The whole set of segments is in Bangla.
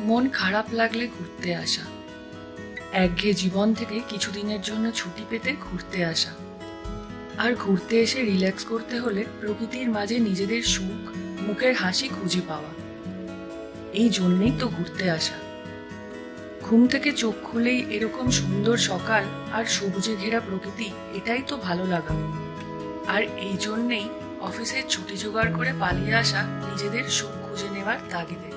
মন খারাপ লাগলে ঘুরতে আসা, একঘেয়ে জীবন থেকে কিছুদিনের জন্য ছুটি পেতে ঘুরতে আসা, আর ঘুরতে এসে রিল্যাক্স করতে হলে প্রকৃতির মাঝে নিজেদের সুখ, মুখের হাসি খুঁজে পাওয়া। এই জন্যেই তো ঘুরতে আসা। ঘুম থেকে চোখ খুলেই এরকম সুন্দর সকাল আর সবুজে ঘেরা প্রকৃতি, এটাই তো ভালো লাগা। আর এই জন্যেই অফিসের ছুটি জোগাড় করে পালিয়ে আসা নিজেদের সুখ খুঁজে নেওয়ার তাগিদে।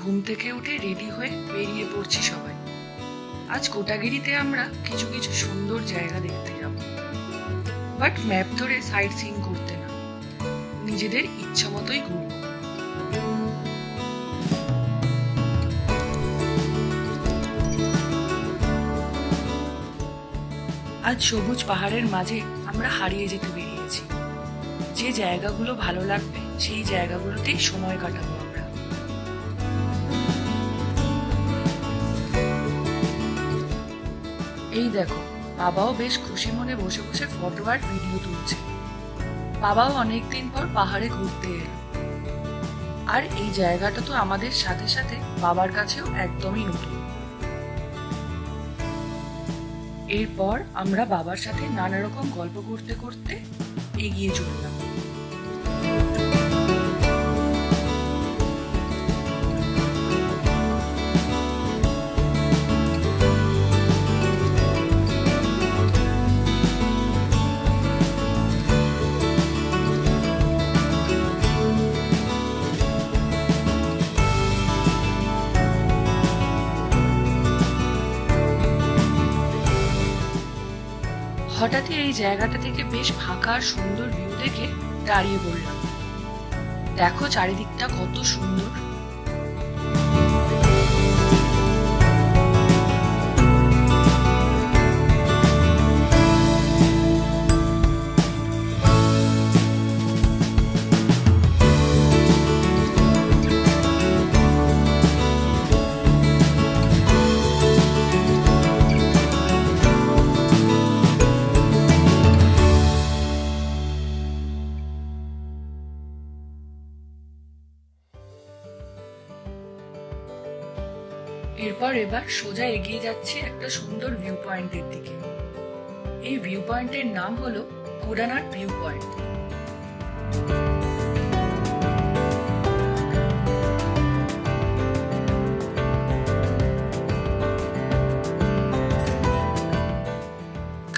ঘুম থেকে উঠে রেডি হয়ে বেরিয়ে পড়ছি সবাই। আজ কোটাগিরিতে আমরা কিছু কিছু সুন্দর জায়গা দেখতে যাব, বাট ম্যাপ ধরে সাইট সিইং করতে না, নিজেদের ইচ্ছা মতোই ঘুরব। আজ সবুজ পাহাড়ের মাঝে আমরা হারিয়ে যেতে বেরিয়েছি। যে জায়গাগুলো ভালো লাগবে সেই জায়গাগুলোতেই সময় কাটাবো আমরা। এই দেখো, বাবাও বেশ খুশি মনে বসে বসে ফটো আর ভিডিও তুলছে। বাবাও অনেকদিন পর পাহাড়ে ঘুরতে এলো, আর এই জায়গাটা তো আমাদের সাথে সাথে বাবার কাছেও একদমই নতুন। এরপর আমরা বাবার সাথে নানা রকম গল্প করতে করতে এগিয়ে চললাম। হঠাৎই এই জায়গাটা থেকে বেশ ফাঁকা আর সুন্দর ভিউ দেখে দাঁড়িয়ে পড়লাম। দেখো চারিদিকটা কত সুন্দর। এবার সোজা এগিয়ে যাচ্ছি একটা সুন্দর ভিউ পয়েন্টের দিকে। এই ভিউ পয়েন্টের নাম হলো কোডানাট ভিউ পয়েন্ট।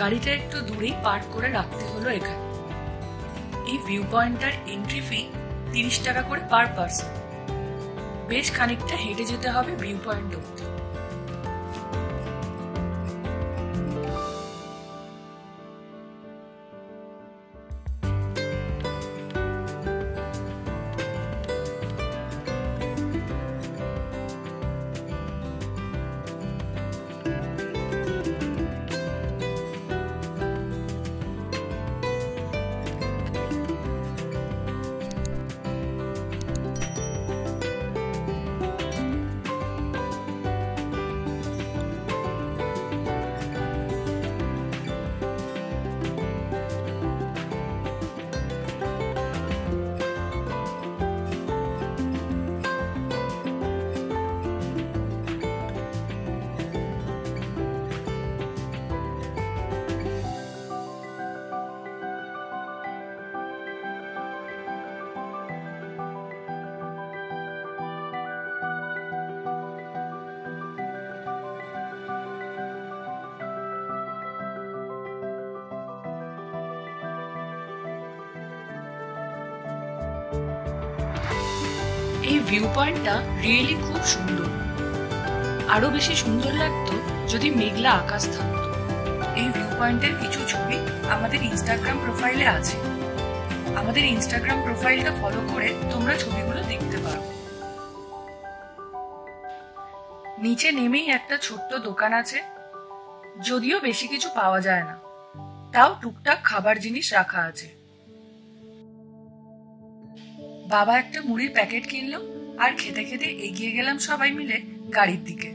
গাড়িটা একটু দূরেই পার্ক করে রাখতে হলো এখানে। এই ভিউ পয়েন্টটার এন্ট্রি ফি 30 টাকা করে পার পারসন। বেশ খানিকটা হেঁটে যেতে হবে ভিউ পয়েন্ট অবধি। এই ভিউ পয়েন্টটা রিয়েলি খুব সুন্দর। আরো বেশি সুন্দর লাগতো যদি মেঘলা আকাশ থাকতো। এই ভিউ পয়েন্টের কিছু ছবি আমাদের ইনস্টাগ্রাম প্রোফাইলে আছে। আমাদের ইনস্টাগ্রাম প্রোফাইলটা ফলো করে তোমরা ছবিগুলো দেখতে পারো। নিচে নেমেই একটা ছোট্ট দোকান আছে, যদিও বেশি কিছু পাওয়া যায় না, তাও টুকটাক খাবার জিনিস রাখা আছে। বাবা একটা মুড়ির প্যাকেট কিনলো আর খেতে খেতে এগিয়ে গেলাম সবাই মিলে গাড়ির দিকে।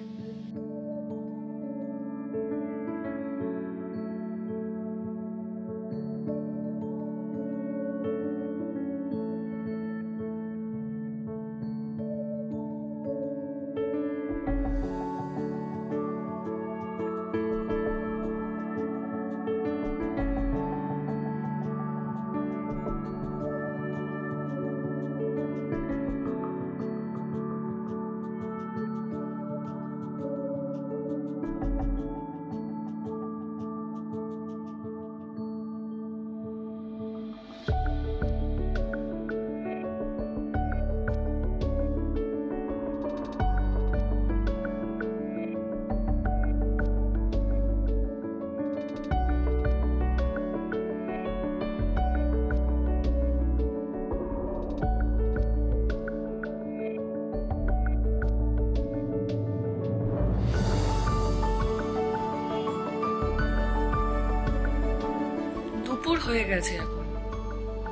দুপুর হয়ে গেছে এখন।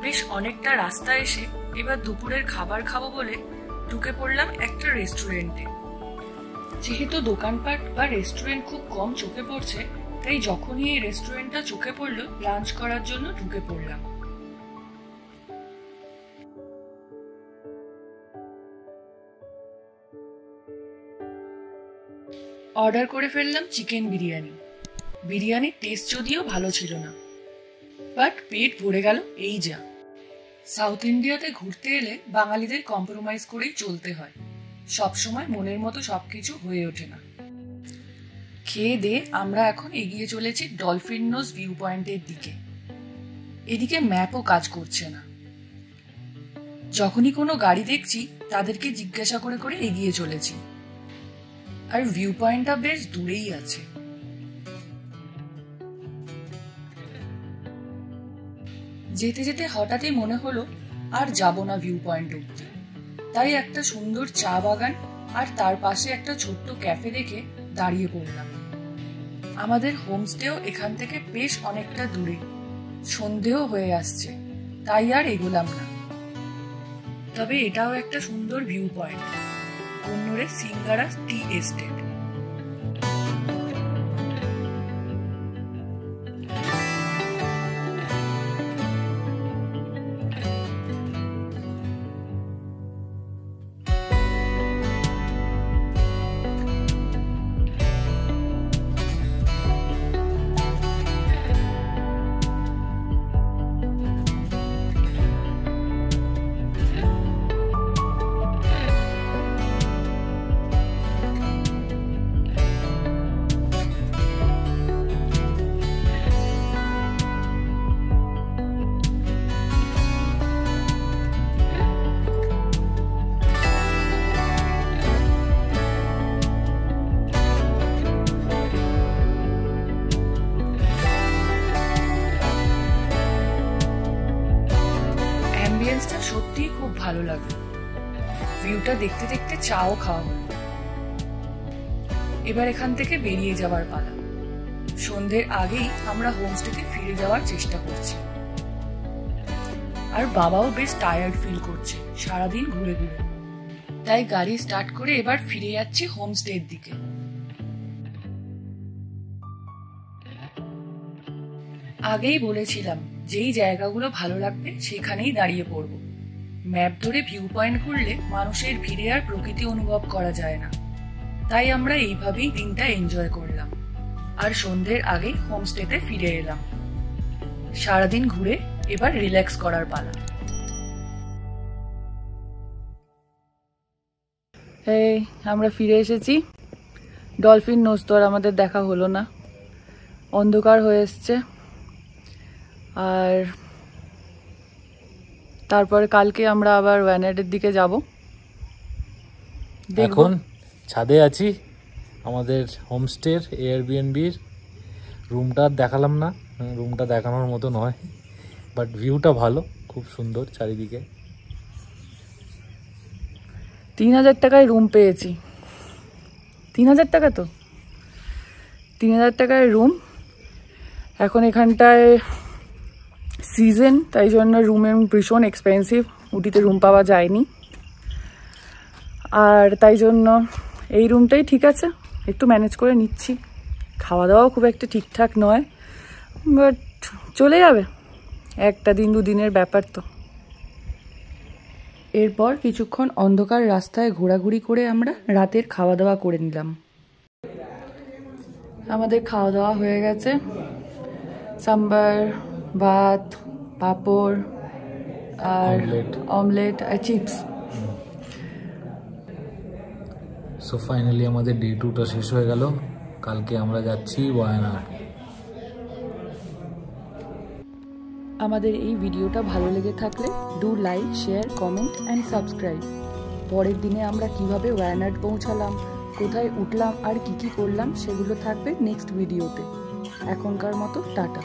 বেশ অনেকটা রাস্তা এসে এবার দুপুরের খাবার খাবো বলে ঢুকে পড়লাম একটা রেস্টুরেন্টে। যেহেতু দোকানপাট বা রেস্টুরেন্ট খুব কম চোখে পড়ছে, তাই যখনই এই রেস্টুরেন্টটা চোখে পড়লো লাঞ্চ করার জন্য ঢুকে পড়লাম। অর্ডার করে ফেললাম চিকেন বিরিয়ানি। বিরিয়ানির টেস্ট যদিও ভালো ছিল না, বাট পেট ভরে গেল এই যা। সাউথ ইন্ডিয়াতে ঘুরতে এলে বাঙালিদের কম্প্রোমাইজ করেই চলতে হয়, সবসময় মনের মতো সবকিছু হয়ে ওঠে না। খেয়ে দিয়ে আমরা এখন এগিয়ে চলেছি ডলফিন নোজ ভিউ পয়েন্টের দিকে। এদিকে ম্যাপও কাজ করছে না। যখনই কোনো গাড়ি দেখছি তাদেরকে জিজ্ঞাসা করে করে এগিয়ে চলেছি, আর ভিউ পয়েন্টটা বেশ দূরেই আছে। যেতে যেতে হঠাৎই মনে হলো আর যাব না ভিউ পয়েন্ট অব্দি, তাই একটা সুন্দর চা বাগান আর তার পাশে একটা ছোট্ট ক্যাফে দেখে দাঁড়িয়ে পড়লাম। আমাদের হোমস্টেও এখান থেকে বেশ অনেকটা দূরে, সন্ধেও হয়ে আসছে, তাই আর এগোলাম না। তবে এটাও একটা সুন্দর ভিউ পয়েন্ট, কন্নুরের সিঙ্গারা টি এস্টেট। সত্যি খুব ভালো লাগলো। ভিউটা দেখতে দেখতে চাও খাওয়া হলো। এবার এখান থেকে বেরিয়ে যাওয়ার পালা। সন্ধ্যের আগেই আমরা হোমস্টেতে ফিরে যাওয়ার চেষ্টা করছি, আর বাবাও বেশ টায়ার্ড ফিল করছে সারাদিন ঘুরে ঘুরে, তাই গাড়ি স্টার্ট করে এবার ফিরে যাচ্ছি হোমস্টের দিকে। আগেই বলেছিলাম যেই জায়গাগুলো ভালো লাগবে সেখানেই দাঁড়িয়ে পড়বো। ম্যাপ ধরে ভিউ পয়েন্ট ঘুরলে মানুষের ভিড়ে আর প্রকৃতি অনুভব করা যায় না, তাই আমরা এইভাবেই দিনটা এনজয় করলাম, আর সন্ধ্যের আগেই হোমস্টেতে ফিরে এলাম। সারাদিন ঘুরে এবার রিল্যাক্স করার পালা। এই আমরা ফিরে এসেছি। ডলফিন নোজ তো আর আমাদের দেখা হলো না, অন্ধকার হয়ে এসছে। আর তারপরে কালকে আমরা আবার ওয়ানাডের দিকে যাব। এখন ছাদে আছি আমাদের হোমস্টের এয়ারবিএনবির। রুমটা দেখালাম না, রুমটা দেখানোর মতো নয়, বাট ভিউটা ভালো, খুব সুন্দর চারিদিকে। 3000 টাকায় রুম পেয়েছি। 3000 টাকা তো, 3000 টাকায় রুম। এখন এখানটায় সিজন, তাই জন্য রুমের ভীষণ এক্সপেন্সিভ, উটিতে রুম পাওয়া যায়নি, আর তাই জন্য এই রুমটাই ঠিক আছে, একটু ম্যানেজ করে নিচ্ছি। খাওয়া দাওয়াও খুব একটা ঠিকঠাক নয়, বাট চলে যাবে, একটা দিন দুদিনের ব্যাপার তো। এরপর কিছুক্ষণ অন্ধকার রাস্তায় ঘোরাঘুরি করে আমরা রাতের খাওয়া দাওয়া করে নিলাম। আমাদের খাওয়া দাওয়া হয়ে গেছে, সাম্বার, ভাত, পাঁপড় আর অমলেট আর চিপস। সো ফাইনালি আমাদের ডে 2টা শেষ হয়ে গেল। কালকে আমরা যাচ্ছি ওয়ায়ানাড। আমাদের এই ভিডিওটা ভালো লেগে থাকলে do like, share, comment and subscribe. পরের দিনে আমরা কিভাবে ওয়ায়ানাড পৌঁছালাম, কোথায় উঠলাম আর কি কি করলাম সেগুলো থাকবে নেক্সট ভিডিওতে। এখনকার মতো টাটা।